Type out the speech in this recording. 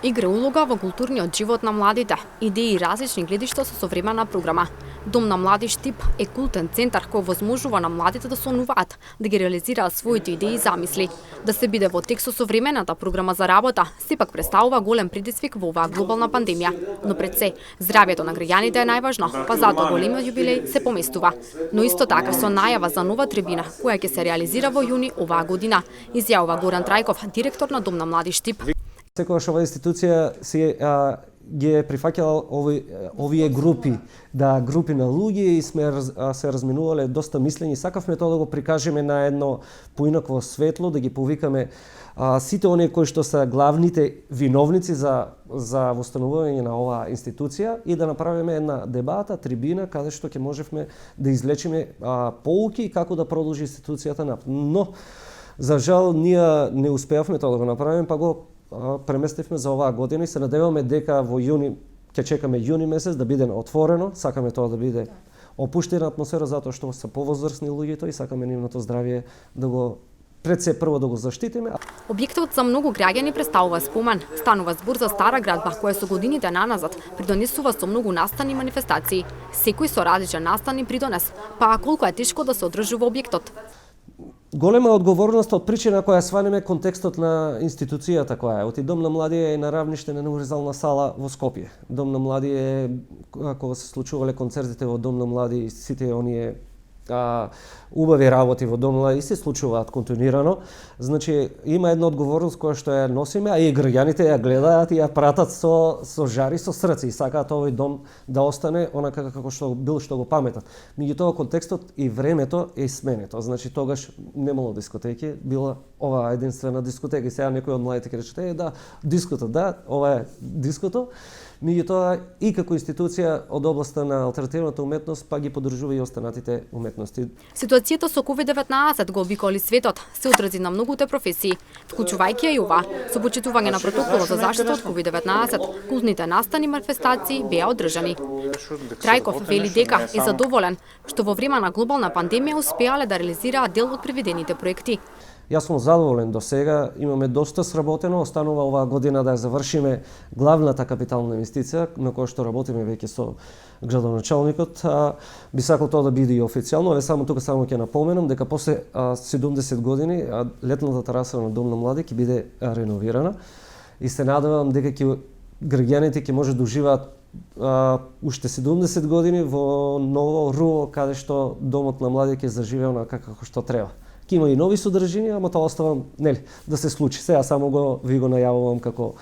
Игра улога во културниот живот на младите, идеи и различни гледишта со современа програма. Дом на млади Штип е култен центар кој возможува на младите да сонуваат, да ги реализираат своите идеи и замисли. Да се биде во тек со современата програма за работа, сепак представува голем предизвик во оваа глобална пандемија. Но пред се, здравјето на граѓаните е најважно, па затоа големиот јубилеј се поместува. Но исто така со најава за нова трибина, која ќе се реализира во јуни оваа година, изјавува Горан Трајков, директор на Дом на млади Штип. Секогаш оваа институција ги е прифаќала овие групи, групи на луѓе и сме се разминувале доста мислења. Сакавме тоа да го прикажеме на едно поинакво светло, да ги повикаме сите оние кои што се главните виновници за востановување на оваа институција и да направиме една дебата, трибина, каде што ќе можевме да извлечеме поуки и како да продолжи институцијата напред. Но, за жал, ние не успеавме тоа да го направиме, па го преместивме за оваа година и се надеваме дека во јуни, ќе чекаме јуни месец да биде отворено, сакаме тоа да биде опуштена атмосфера затоа што се повозрасни луѓето и сакаме нивното здравје да го пред се прво да го заштитиме. Објектот за многу граѓани представува спомен. Станува збор за стара градба која со годините наназад придонесува со многу настани и манифестации. Секој со различен настан и придонес, па колку е тешко да се одржува објектот. Голема одговорност од причина која сванеме контекстот на институцијата која е. Дом на млади е на равниште на универзална сала во Скопје. Дом на млади е кога се случувале концертите во Дом на млади, сите оние убави работи во Дом на млади се случуваат континуирано. Значи има една одговорност која што ја носиме, а и граѓаните ја гледаат и ја пратат со жари, со срце и сакаат овој дом да остане онака како што бил, што го паметат. Меѓутоа контекстот и времето е сменето. Значи тогаш немало дискотеки, била оваа единствена дискотека. И сега некој од младите ќе рече, диското, ова е диското. Меѓутоа и како институција од областа на алтернативната уметност па ги поддржува и останатите уметности. Ситуацијата со COVID-19 го обиколи светот, се одрази на многуте професии, вклучувајќи и ова. Со почитување на протоколот за заштита од COVID-19, култните настани и манифестации беа одржани. Трајков вели дека е задоволен што во време на глобална пандемија успеале да реализираат дел од приведените проекти. Јас сум задоволен до сега, имаме доста сработено, останува оваа година да ја завршиме главната капитална инвестиција на која што работиме веќе со градоначалникот. Би сакал тоа да биде и официјално, але само ќе напоменам дека после 70 години летната тераса на Дом на млади ќе биде реновирана и се надевам дека граѓаните ќе може да уживаат уште 70 години во ново руво каде што Домот на млади ќе заживее онака како што треба. Ќе има и нови содржини, ама тоа оставам да се случи. Сега само ви го најавувам како